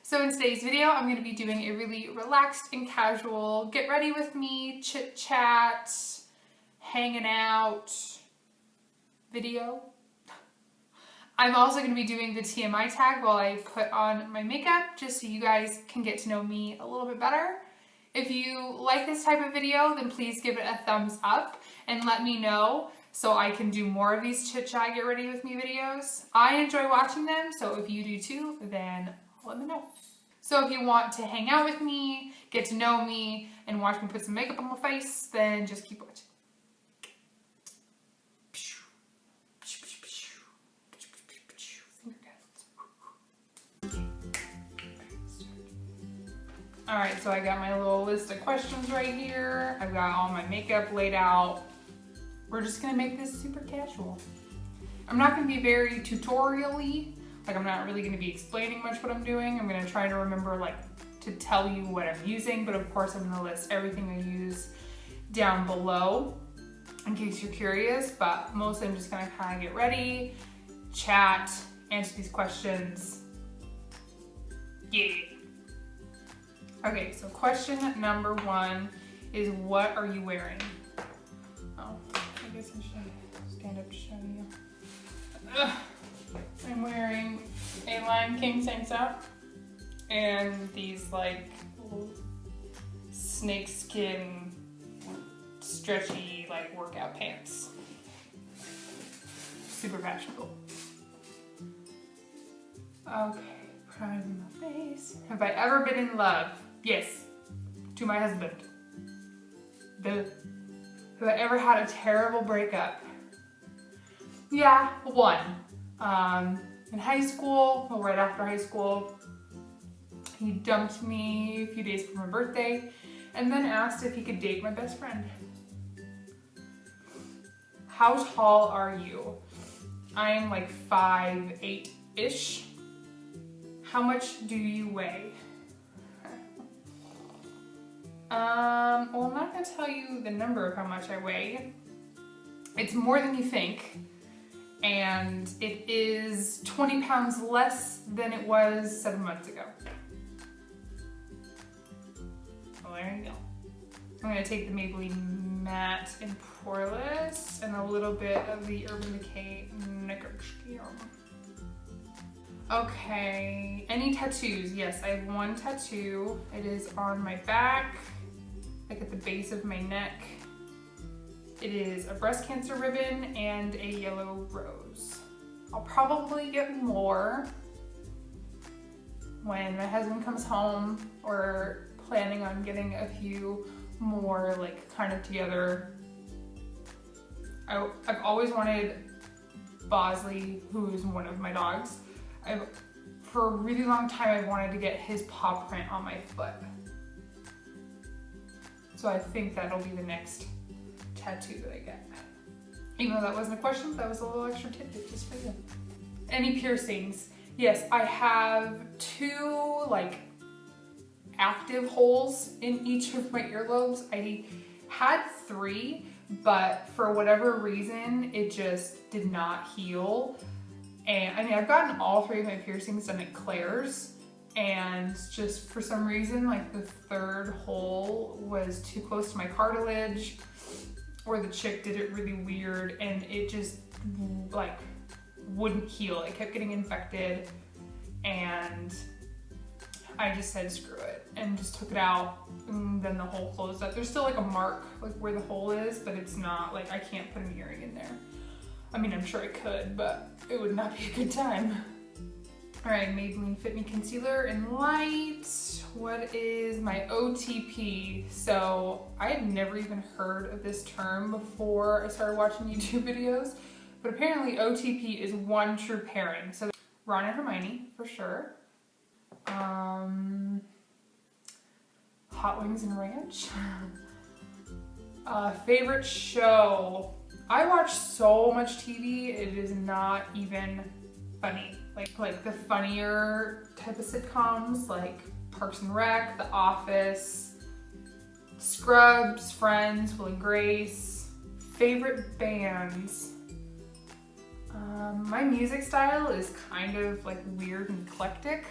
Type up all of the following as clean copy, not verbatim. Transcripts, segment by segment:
So in today's video, I'm going to be doing a really relaxed and casual get ready with me, chit chat, hanging out video. I'm also going to be doing the TMI tag while I put on my makeup, just so you guys can get to know me a little bit better. If you like this type of video, then please give it a thumbs up and let me know so I can do more of these chit chat get ready with me videos. I enjoy watching them, so if you do too, then let me know. So if you want to hang out with me, get to know me, and watch me put some makeup on my face, then just keep watching. Alright, so I got my little list of questions right here. I've got all my makeup laid out. We're just gonna make this super casual. I'm not gonna be very tutorial-y. Like, I'm not really gonna be explaining much what I'm doing. I'm gonna try to remember, like, to tell you what I'm using, but of course I'm gonna list everything I use down below in case you're curious, but mostly I'm just gonna kind of get ready, chat, answer these questions. Yeah. Okay, so question number one is, what are you wearing? Oh, I guess I should stand up to show you. Ugh. I'm wearing a lime Kink tank top and these like little snakeskin stretchy like workout pants. Super fashionable. Okay, priming my face. Have I ever been in love? Yes, to my husband. Have I ever had a terrible breakup? Yeah, one. In high school, well, right after high school, he dumped me a few days before my birthday and then asked if he could date my best friend. How tall are you? I'm like 5'8"-ish. How much do you weigh? Well, I'm not gonna tell you the number of how much I weigh. It's more than you think. And it is 20 pounds less than it was 7 months ago. Well, there you go. I'm gonna take the Maybelline Matte in Poreless and a little bit of the Urban Decay Neckerskium. Okay, any tattoos? Yes, I have one tattoo. It is on my back, like at the base of my neck. It is a breast cancer ribbon and a yellow rose. I'll probably get more when my husband comes home, or planning on getting a few more like kind of together. I've always wanted Bosley, who is one of my dogs. For a really long time I've wanted to get his paw print on my foot. So I think that'll be the next tattoo that I get. Even though that wasn't a question, that was a little extra tidbit just for you. Any piercings? Yes, I have 2 like active holes in each of my earlobes. I had 3, but for whatever reason, it just did not heal. And I mean, I've gotten all 3 of my piercings done at Claire's, and just for some reason, like the 3rd hole was too close to my cartilage, or the chick did it really weird and it just like wouldn't heal. It kept getting infected, and I just said screw it and just took it out, and then the hole closed up. There's still like a mark like where the hole is, but it's not like, I can't put an earring in there. I mean, I'm sure I could, but it would not be a good time. All right, Maybelline Fit Me Concealer in Light. What is my OTP? So I had never even heard of this term before I started watching YouTube videos, but apparently OTP is one true pairing. So Ron and Hermione, for sure. Hot Wings and Ranch. Favorite show. I watch so much TV, it is not even funny. Like the funnier type of sitcoms, like Parks and Rec, The Office, Scrubs, Friends, Will and Grace. Favorite bands. My music style is kind of like weird and eclectic.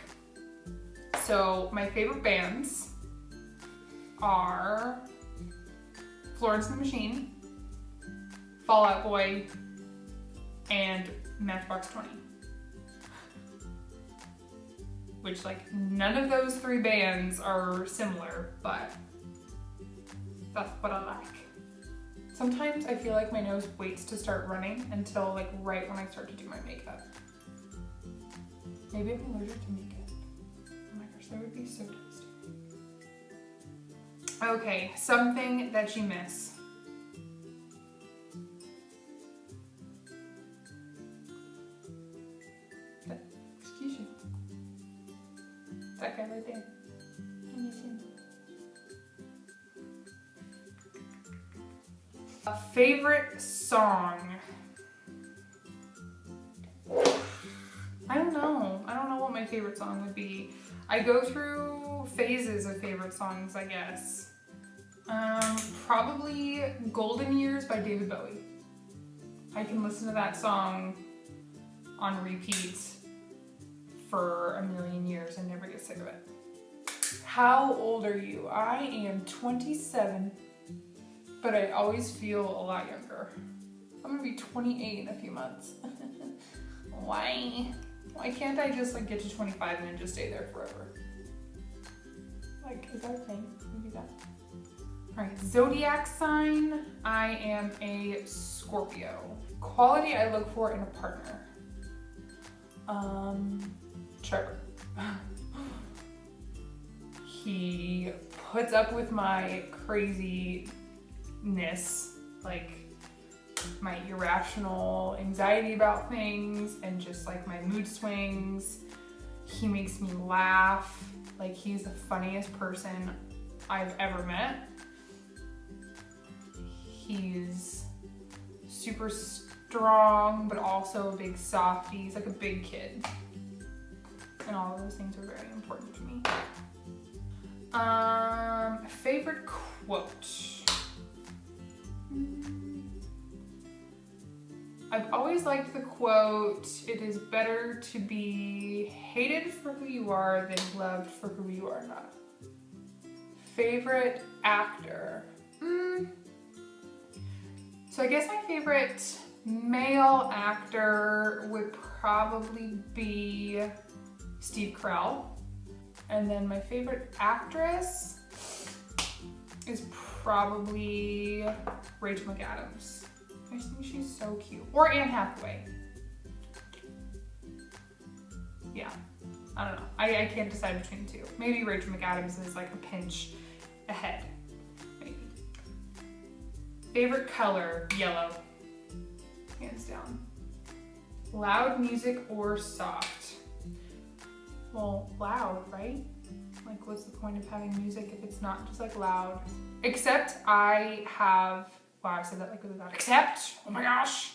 So my favorite bands are Florence and the Machine, Fall Out Boy, and Matchbox 20. Which, like, none of those three bands are similar, but that's what I like. Sometimes I feel like my nose waits to start running until, like, right when I start to do my makeup. Maybe I'm allergic to makeup. Oh my gosh, that would be so tasty. Okay, something that you miss. Excuse you. That guy right there. I miss him. A favorite song. I don't know. I don't know what my favorite song would be. I go through phases of favorite songs, I guess. Probably Golden Years by David Bowie. I can listen to that song on repeat for a million years and never get sick of it. How old are you? I am 27, but I always feel a lot younger. I'm gonna be 28 in a few months. Why? Why can't I just like get to 25 and then just stay there forever? Like, is that a thing? Can we do that? All right, zodiac sign. I am a Scorpio. Quality I look for in a partner. Trevor. He puts up with my craziness, like my irrational anxiety about things and just like my mood swings. He makes me laugh. Like, he's the funniest person I've ever met. He's super strong, but also a big softie. He's like a big kid. And all of those things are very important to me. Favorite quote. I've always liked the quote, "It is better to be hated for who you are than loved for who you are not." Favorite actor. So I guess my favorite male actor would probably be Steve Carell. And then my favorite actress is probably Rachel McAdams. I just think she's so cute. Or Anne Hathaway. Yeah, I don't know. I can't decide between the two. Maybe Rachel McAdams is like a pinch ahead. Maybe. Favorite color, yellow. Hands down. Loud music or soft? Well, loud, right? Like, what's the point of having music if it's not just like loud? Except I have, wow, I said that like really loud. Except, oh my gosh.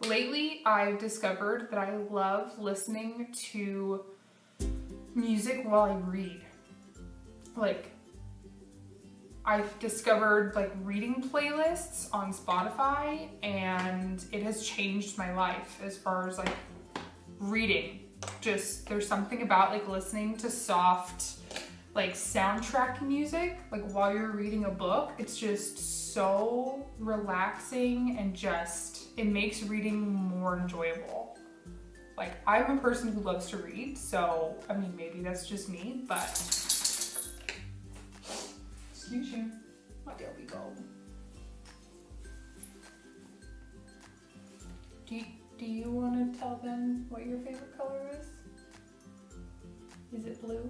Lately, I've discovered that I love listening to music while I read. Like, I've discovered like reading playlists on Spotify, and it has changed my life as far as like reading. Just, there's something about like listening to soft like soundtrack music like while you're reading a book. It's just so relaxing and just, it makes reading more enjoyable. Like, I'm a person who loves to read, so I mean, maybe that's just me, but excuse you. Oh, there we go. Do you want to tell them what your favorite color is? Is it blue?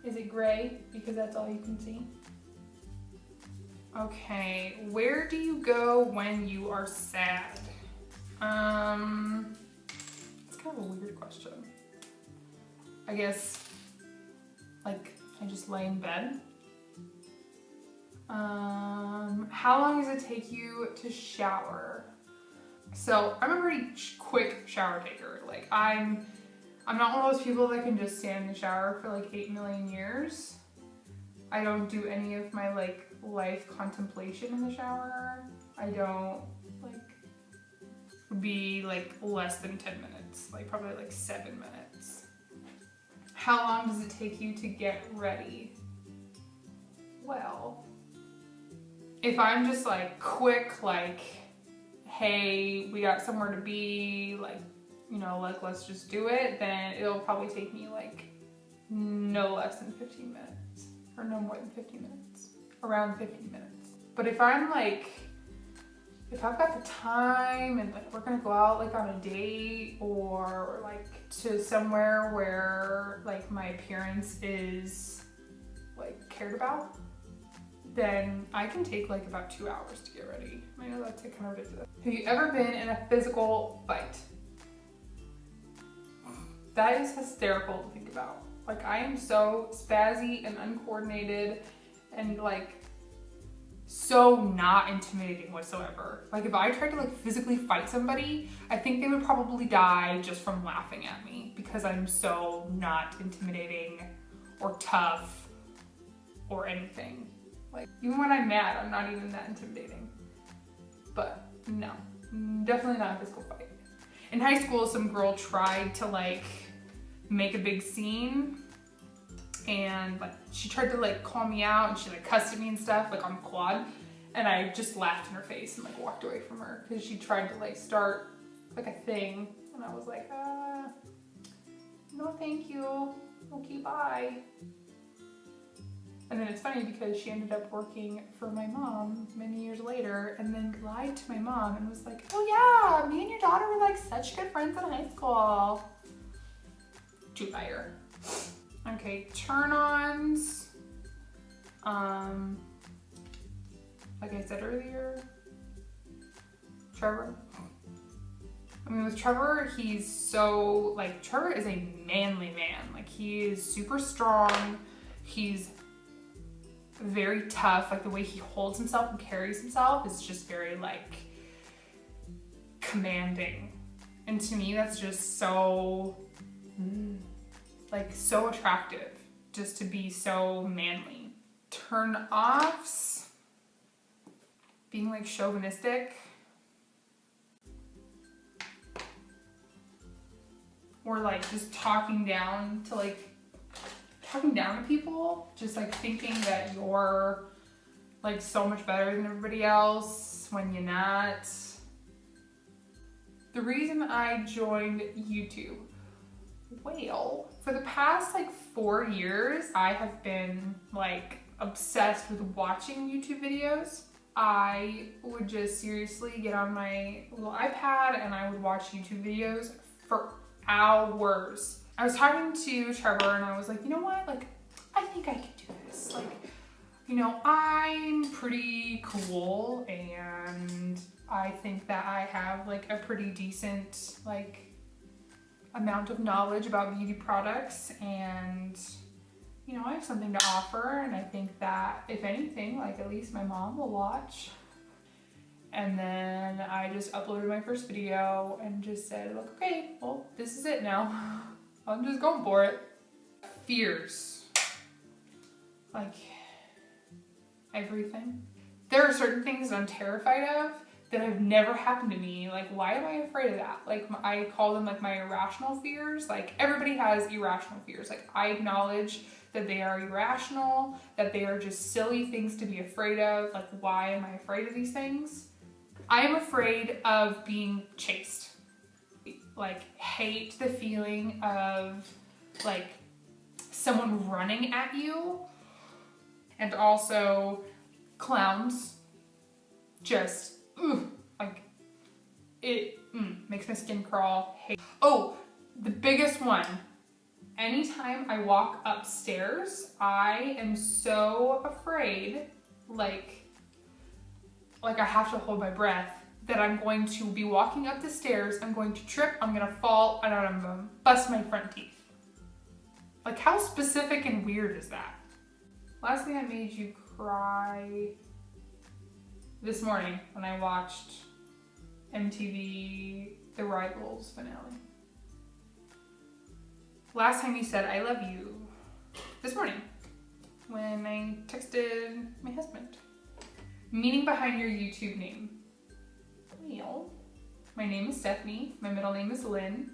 Is it gray? Because that's all you can see. Okay, where do you go when you are sad? It's kind of a weird question. I guess, like, I just lay in bed. How long does it take you to shower? So I'm a pretty quick shower taker. Like, I'm not one of those people that can just stand in the shower for like 8 million years. I don't do any of my like life contemplation in the shower. I don't like be like less than 10 minutes, like probably like 7 minutes. How long does it take you to get ready? Well, if I'm just like quick, like, hey, we got somewhere to be, like, you know, like, let's just do it, then it'll probably take me like no less than 15 minutes or no more than 15 minutes, around 15 minutes. But if I'm like, if I've got the time and like we're gonna go out like on a date or like to somewhere where like my appearance is like cared about, then I can take like about 2 hours to get ready. I know that's kind of ridiculous. Have you ever been in a physical fight? That is hysterical to think about. Like, I am so spazzy and uncoordinated and like so not intimidating whatsoever. Like, if I tried to like physically fight somebody, I think they would probably die just from laughing at me because I'm so not intimidating or tough or anything. Like, even when I'm mad, I'm not even that intimidating. But no, definitely not a physical fight. In high school, some girl tried to like make a big scene and like she tried to like call me out and she like cussed at me and stuff like on the quad, and I just laughed in her face and like walked away from her because she tried to like start like a thing, and I was like, no thank you, okay, bye. And then it's funny because she ended up working for my mom many years later and then lied to my mom and was like, oh yeah, me and your daughter were like such good friends in high school. To liar. Okay, turn-ons. Like I said earlier, Trevor. I mean, with Trevor, he's so, like, Trevor is a manly man. Like, he is super strong. He's very tough. Like, the way he holds himself and carries himself is just very, like, commanding. And to me, that's just so, like, so attractive. Just to be so manly. Turn-offs. Being, like, chauvinistic. Or like just talking down to people, just like thinking that you're like so much better than everybody else when you're not. The reason I joined YouTube, well, for the past like 4 years, I have been like obsessed with watching YouTube videos. I would just seriously get on my little iPad and I would watch YouTube videos for hours. I was talking to Trevor and I was like, you know what? Like, I think I can do this. Like, you know, I'm pretty cool and I think that I have like a pretty decent like amount of knowledge about beauty products, and you know, I have something to offer, and I think that if anything, like at least my mom will watch. And then I just uploaded my first video and just said, like, okay, well, this is it now. I'm just going for it. Fears. Like, everything. There are certain things that I'm terrified of that have never happened to me. Like, why am I afraid of that? Like, I call them like my irrational fears. Like, everybody has irrational fears. Like, I acknowledge that they are irrational, that they are just silly things to be afraid of. Like, why am I afraid of these things? I am afraid of being chased. Like, hate the feeling of like someone running at you. And also clowns. Just, like, it makes my skin crawl. Oh, the biggest one. Anytime I walk upstairs, I am so afraid, like I have to hold my breath, that I'm going to be walking up the stairs, I'm going to trip, I'm gonna fall, and I'm gonna bust my front teeth. Like, how specific and weird is that? Last thing that made you cry this morning when I watched MTV The Rivals finale. Last time you said I love you, this morning when I texted my husband. Meaning behind your YouTube name. Well, my name is Stephanie, my middle name is Lynn,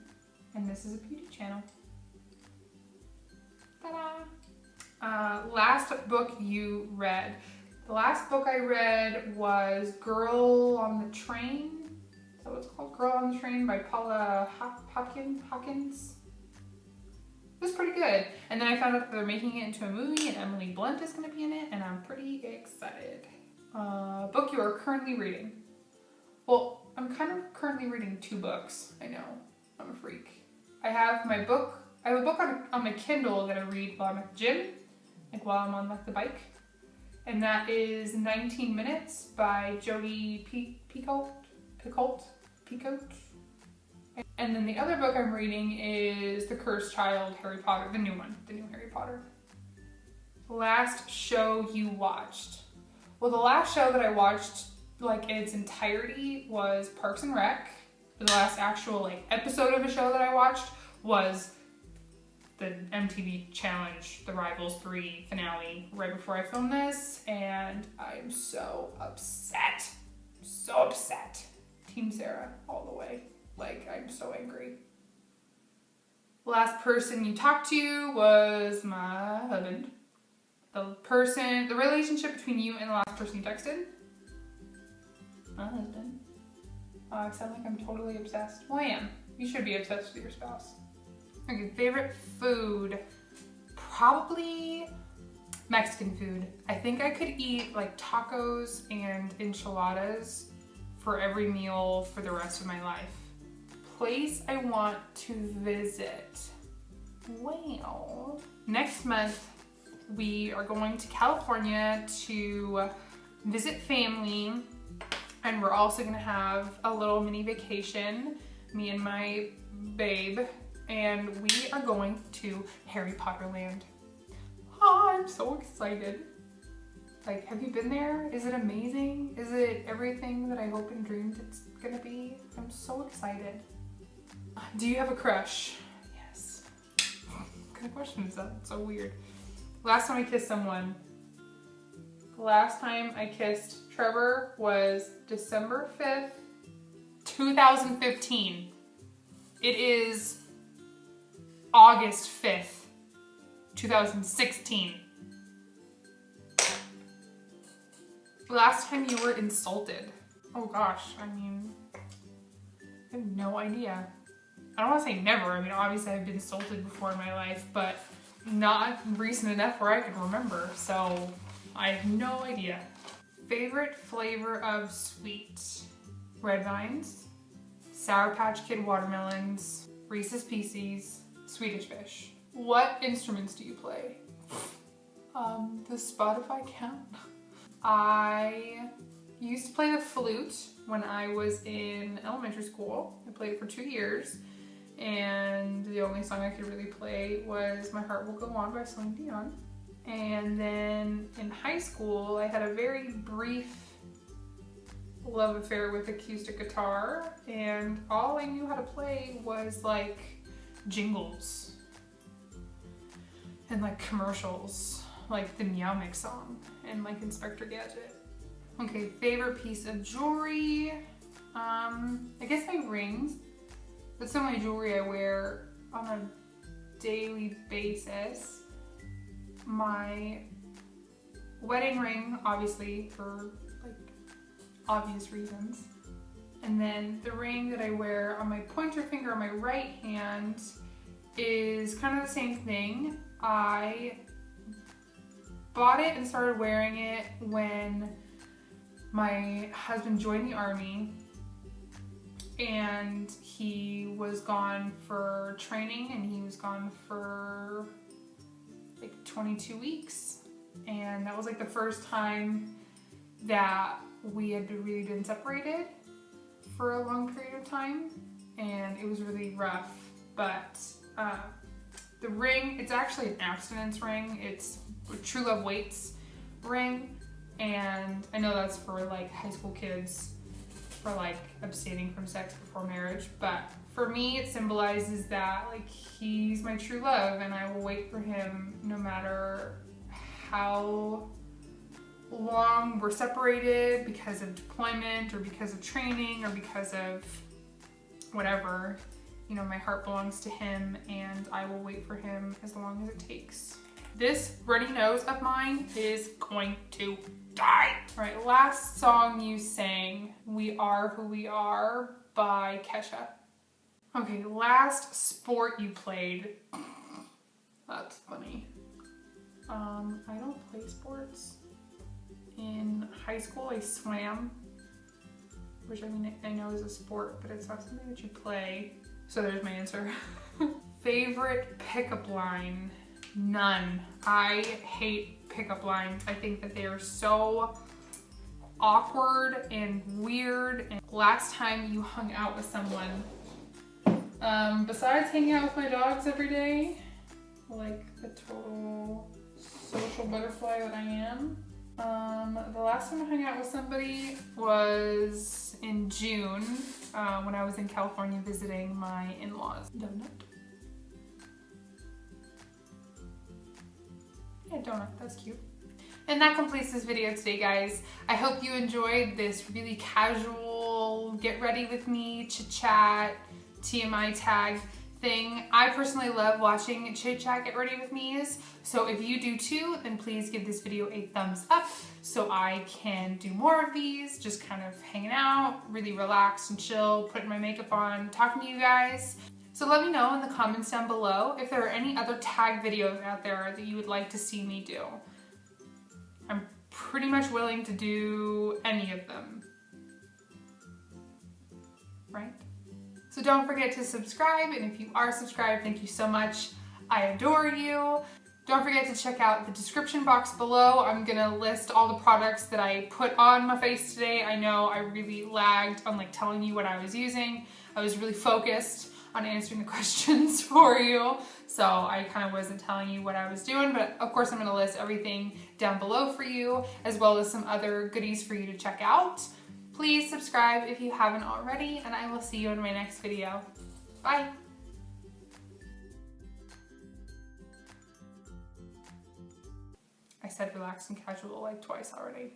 and this is a beauty channel. Ta-da! Last book you read. The last book I read was Girl on the Train. Is that what it's called? Girl on the Train by Paula Hawkins. It was pretty good. And then I found out that they're making it into a movie and Emily Blunt is going to be in it, and I'm pretty excited. Book you are currently reading. Well, I'm kind of currently reading 2 books. I know, I'm a freak. I have a book on my Kindle that I read while I'm at the gym, like while I'm on like the bike. And that is 19 Minutes by Jodi Picoult. And then the other book I'm reading is The Cursed Child, Harry Potter, the new Harry Potter. Last show you watched. Well, the last show that I watched like in its entirety was Parks and Rec. The last actual like episode of a show that I watched was the MTV Challenge, The Rivals 3 finale right before I filmed this, and I'm so upset. So upset. Team Sarah all the way. Like, I'm so angry. The last person you talked to was my husband. The relationship between you and the last person you texted. My husband. Oh, I sound like I'm totally obsessed. Well, I am. You should be obsessed with your spouse. Okay, favorite food. Probably Mexican food. I think I could eat like tacos and enchiladas for every meal for the rest of my life. Place I want to visit. Well, next month we are going to California to visit family, and we're also gonna have a little mini vacation, me and my babe, and we are going to Harry Potter Land. Oh, I'm so excited. Like, have you been there? Is it amazing? Is it everything that I hope and dreamed it's gonna be? I'm so excited. Do you have a crush? Yes. What kind of question is that? It's so weird. Last time I kissed someone. The last time I kissed Trevor was December 5th, 2015. It is August 5th, 2016. Last time you were insulted. Oh gosh, I mean, I have no idea. I don't want to say never. I mean, obviously I've been insulted before in my life, but not recent enough where I can remember. So I have no idea. Favorite flavor of sweet? Red Vines, Sour Patch Kid watermelons, Reese's Pieces, Swedish Fish. What instruments do you play? Does Spotify count? I used to play the flute when I was in elementary school. I played it for 2 years, and the only song I could really play was My Heart Will Go On by Celine Dion. And then in high school, I had a very brief love affair with acoustic guitar, and all I knew how to play was like jingles and like commercials, like the Meow Mix song and like Inspector Gadget. Okay, favorite piece of jewelry. I guess my rings. That's not my jewelry I wear on a daily basis. My wedding ring, obviously, for like obvious reasons. And then the ring that I wear on my pointer finger on my right hand is kind of the same thing. I bought it and started wearing it when my husband joined the army, and he was gone for training, and he was gone for like 22 weeks. And that was like the first time that we had really been separated for a long period of time, and it was really rough. But the ring, it's actually an abstinence ring. It's a True Love Waits ring, and I know that's for like high school kids, for like abstaining from sex before marriage, but for me it symbolizes that like he's my true love, and I will wait for him no matter how long we're separated because of deployment or because of training or because of whatever. you know, my heart belongs to him and I will wait for him as long as it takes. This runny nose of mine is going to die. All right, last song you sang, We Are Who We Are by Kesha. Okay, last sport you played. That's funny. I don't play sports. In high school, I swam, which I mean, I know is a sport, but it's not something that you play. So there's my answer. Favorite pickup line? None. I hate pickup lines. I think that they are so awkward and weird. And last time you hung out with someone, besides hanging out with my dogs every day, like the total social butterfly that I am, the last time I hung out with somebody was in June when I was in California visiting my in-laws. Donut. Yeah, donut, that's cute. And that completes this video today, guys. I hope you enjoyed this really casual, get ready with me, chit-chat, TMI tag thing. I personally love watching chit-chat get ready with me's. So if you do too, then please give this video a thumbs up so I can do more of these, just kind of hanging out, really relaxed and chill, putting my makeup on, talking to you guys. So let me know in the comments down below if there are any other tag videos out there that you would like to see me do. I'm pretty much willing to do any of them, right? So don't forget to subscribe, and if you are subscribed, thank you so much. I adore you. Don't forget to check out the description box below. I'm gonna list all the products that I put on my face today. I know I really lagged on like telling you what I was using. I was really focused on answering the questions for you, so I kind of wasn't telling you what I was doing, but of course I'm gonna list everything down below for you, as well as some other goodies for you to check out. Please subscribe if you haven't already, and I will see you in my next video. Bye! I said relaxed and casual like twice already.